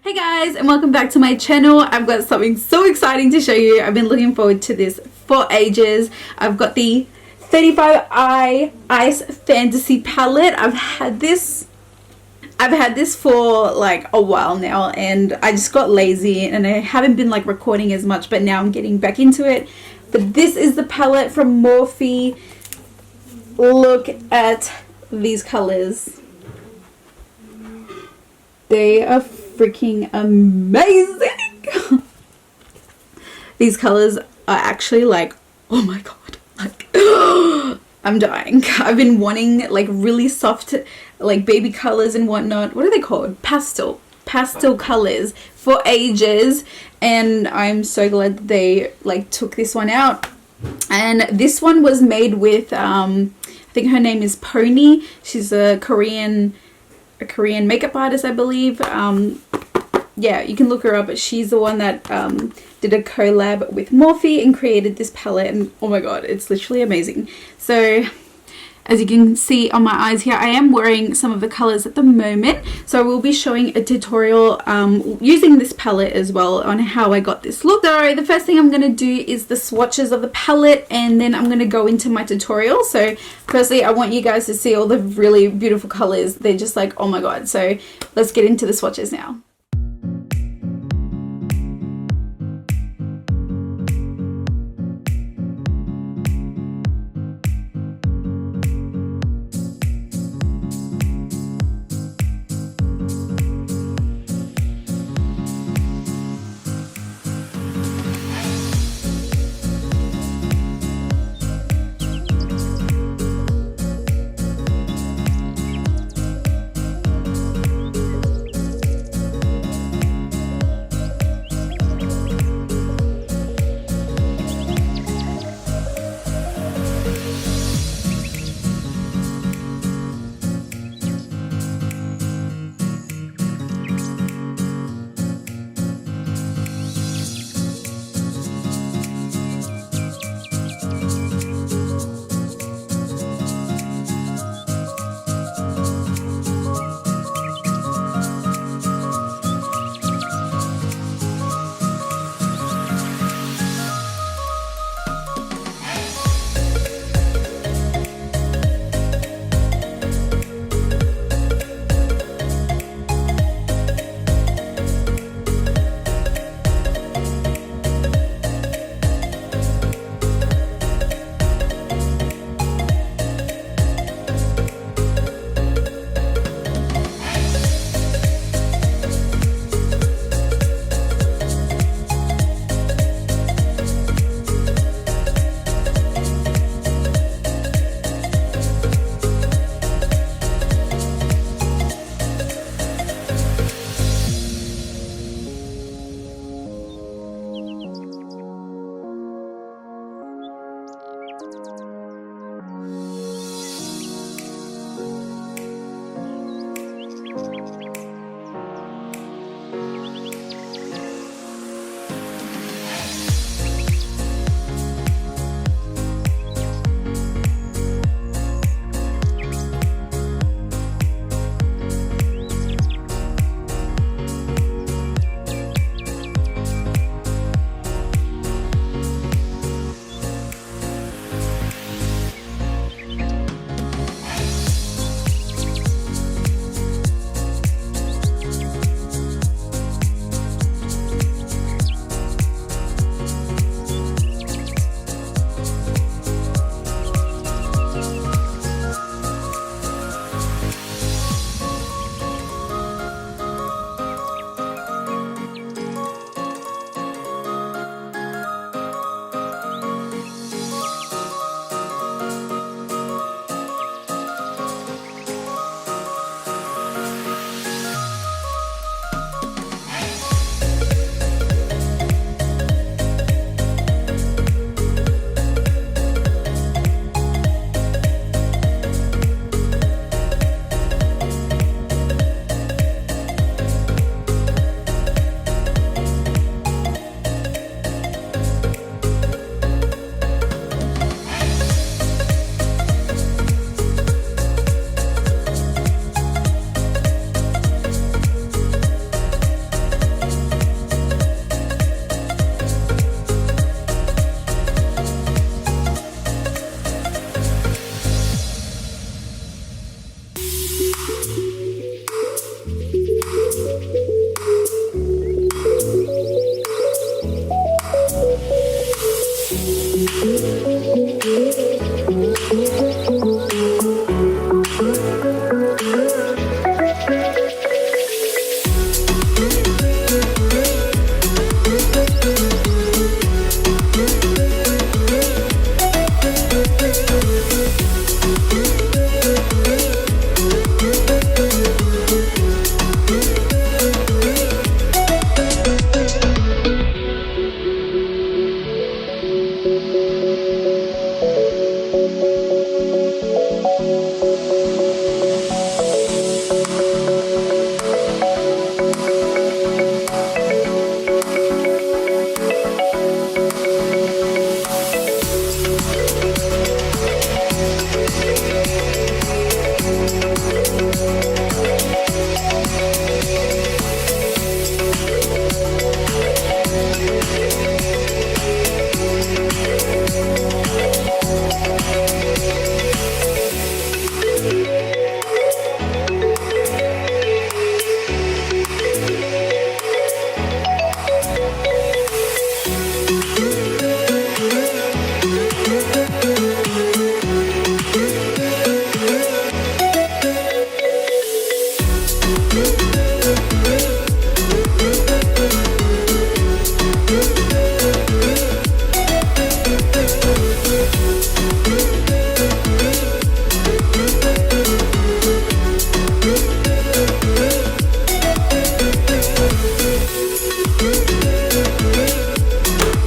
Hey guys, and welcome back to my channel. I've got something so exciting to show you. I've been looking forward to this for ages. I've got the 35I Ice Fantasy palette. I've had this for like a while now, and I just got lazy and I haven't been like recording as much, but now I'm getting back into it. But this is the palette from Morphe. Look at these colors. They are freaking amazing. These colors are actually like, oh my god, like I'm dying. I've been wanting like really soft like baby colors and whatnot. What are they called? Pastel colors for ages, and I'm so glad that they like took this one out. And this one was made with I think her name is Pony. She's a Korean makeup artist, I believe. Yeah, you can look her up, but she's the one that did a collab with Morphe and created this palette, and oh my god, it's literally amazing. So as you can see on my eyes here, I am wearing some of the colors at the moment, so I will be showing a tutorial using this palette as well on how I got this look. So the first thing I'm going to do is the swatches of the palette, and then I'm going to go into my tutorial. So firstly, I want you guys to see all the really beautiful colors. They're just like, oh my god. So let's get into the swatches now.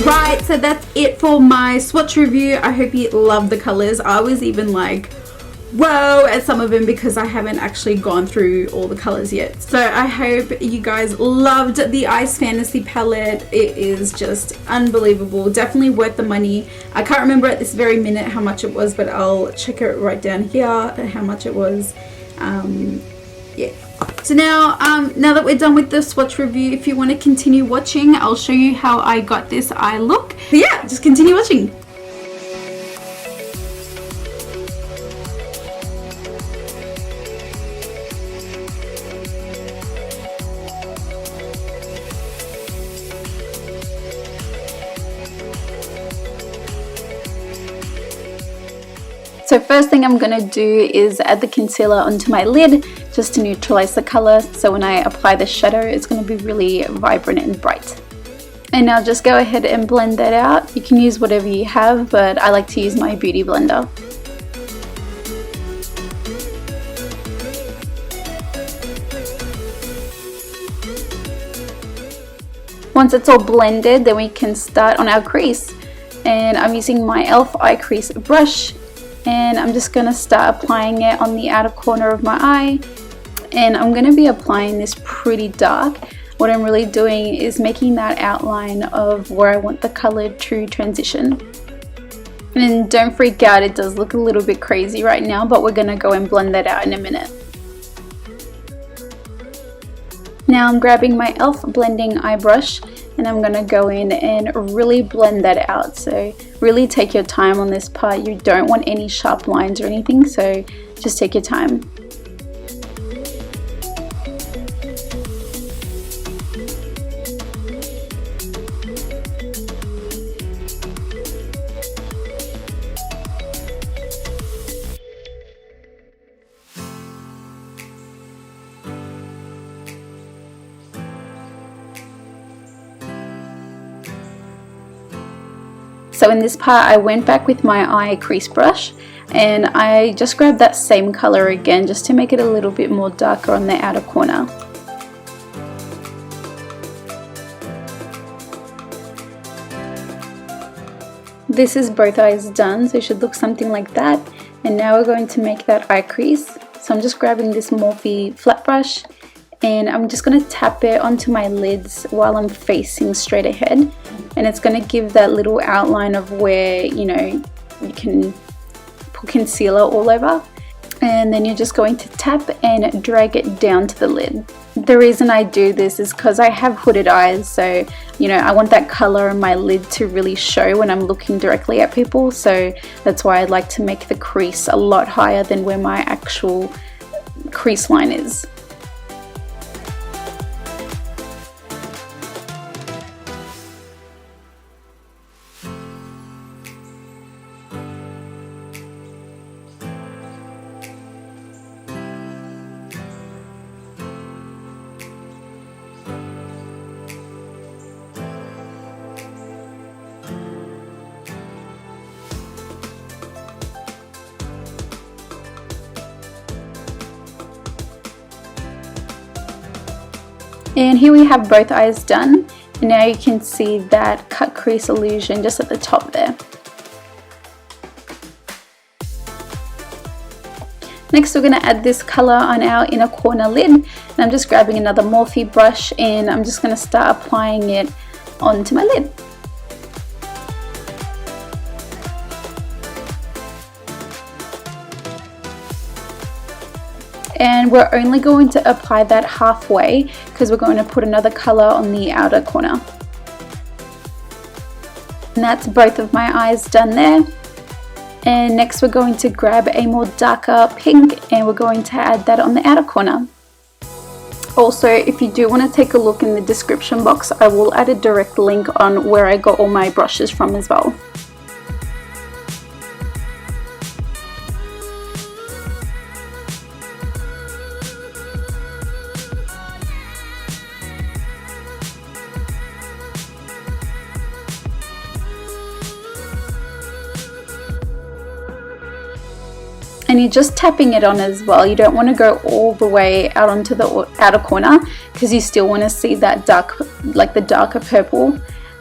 Right, so that's it for my swatch review. I hope you love the colors. I was even like, whoa, at some of them because I haven't actually gone through all the colors yet. So I hope you guys loved the Ice Fantasy palette. It is just unbelievable. Definitely worth the money. I can't remember at this very minute how much it was, but I'll check it right down here how much it was. Yeah. So now that we're done with the swatch review, if you want to continue watching, I'll show you how I got this eye look. But yeah, just continue watching. So first thing I'm going to do is add the concealer onto my lid just to neutralize the color, so when I apply the shadow it's going to be really vibrant and bright. And now just go ahead and blend that out. You can use whatever you have, but I like to use my beauty blender. Once it's all blended, then we can start on our crease. And I'm using my e.l.f. eye crease brush. And I'm just going to start applying it on the outer corner of my eye, and I'm going to be applying this pretty dark. What I'm really doing is making that outline of where I want the color to transition. And don't freak out, it does look a little bit crazy right now, but we're going to go and blend that out in a minute. Now I'm grabbing my e.l.f. blending eye brush, and I'm going to go in and really blend that out. So really take your time on this part. You don't want any sharp lines or anything, so just take your time. So in this part I went back with my eye crease brush and I just grabbed that same color again just to make it a little bit more darker on the outer corner. This is both eyes done, so it should look something like that. And now we're going to make that eye crease. So I'm just grabbing this Morphe flat brush and I'm just going to tap it onto my lids while I'm facing straight ahead. And it's going to give that little outline of where, you know, you can put concealer all over. And then you're just going to tap and drag it down to the lid. The reason I do this is because I have hooded eyes, so you know I want that color in my lid to really show when I'm looking directly at people, so that's why I like to make the crease a lot higher than where my actual crease line is. And here we have both eyes done, and now you can see that cut crease illusion just at the top there. Next we're going to add this color on our inner corner lid, and I'm just grabbing another Morphe brush and I'm just going to start applying it onto my lid. And we're only going to apply that halfway because we're going to put another color on the outer corner. And that's both of my eyes done there. And next we're going to grab a more darker pink and we're going to add that on the outer corner. Also, if you do want to take a look in the description box, I will add a direct link on where I got all my brushes from as well. And you're just tapping it on as well. You don't want to go all the way out onto the outer corner because you still want to see that dark, like the darker purple.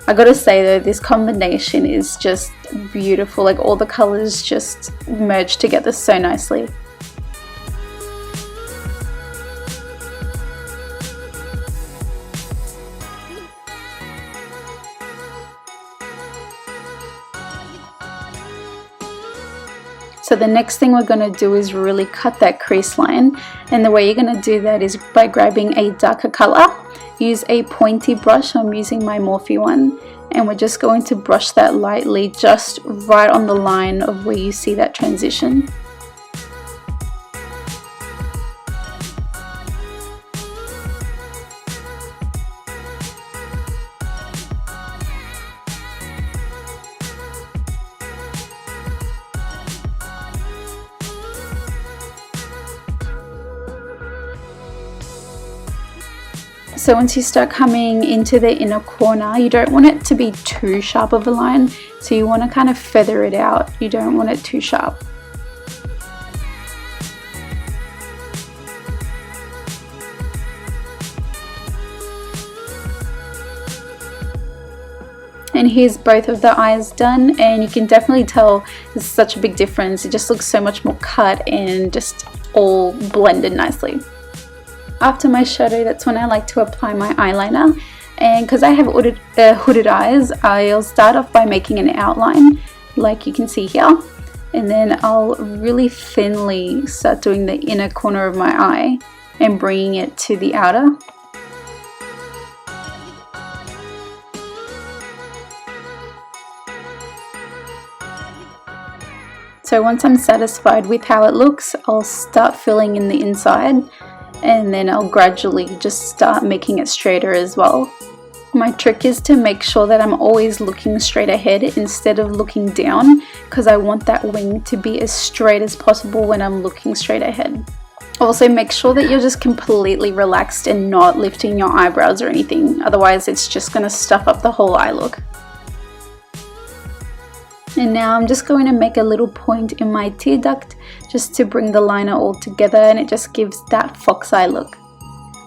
I gotta say though, this combination is just beautiful. Like all the colors just merge together so nicely. So the next thing we're going to do is really cut that crease line, and the way you're going to do that is by grabbing a darker color. Use a pointy brush. I'm using my Morphe one, and we're just going to brush that lightly just right on the line of where you see that transition. So once you start coming into the inner corner, you don't want it to be too sharp of a line, so you want to kind of feather it out. You don't want it too sharp. And here's both of the eyes done, and you can definitely tell there's such a big difference. It just looks so much more cut and just all blended nicely. After my shadow, that's when I like to apply my eyeliner, and because I have hooded eyes, I'll start off by making an outline like you can see here, and then I'll really thinly start doing the inner corner of my eye and bringing it to the outer. So once I'm satisfied with how it looks, I'll start filling in the inside, and then I'll gradually just start making it straighter as well. My trick is to make sure that I'm always looking straight ahead instead of looking down, because I want that wing to be as straight as possible when I'm looking straight ahead. Also, make sure that you're just completely relaxed and not lifting your eyebrows or anything, otherwise it's just going to stuff up the whole eye look. And now I'm just going to make a little point in my tear duct just to bring the liner all together, and it just gives that fox eye look.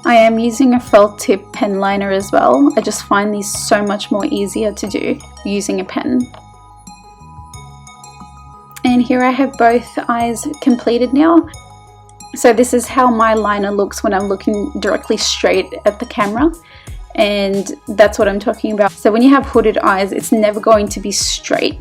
I am using a felt tip pen liner as well. I just find these so much more easier to do using a pen. And here I have both eyes completed now. So this is how my liner looks when I'm looking directly straight at the camera. And that's what I'm talking about. So when you have hooded eyes, it's never going to be straight.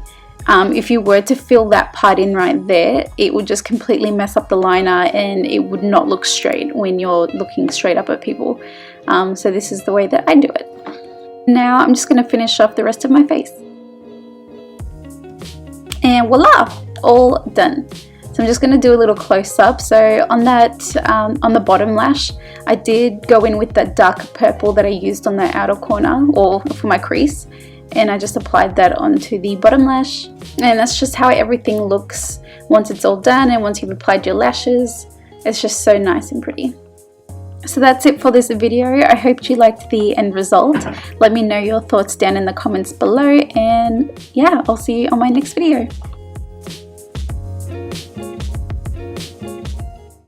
If you were to fill that part in right there, it would just completely mess up the liner and it would not look straight when you're looking straight up at people. So this is the way that I do it. Now I'm just going to finish off the rest of my face. And voila! All done. So I'm just going to do a little close-up. So on that, on the bottom lash, I did go in with that darker purple that I used on the outer corner, or for my crease. And I just applied that onto the bottom lash, and that's just how everything looks once it's all done and once you've applied your lashes. It's just so nice and pretty. So that's it for this video. I hope you liked the end result. Let me know your thoughts down in the comments below, and yeah, I'll see you on my next video.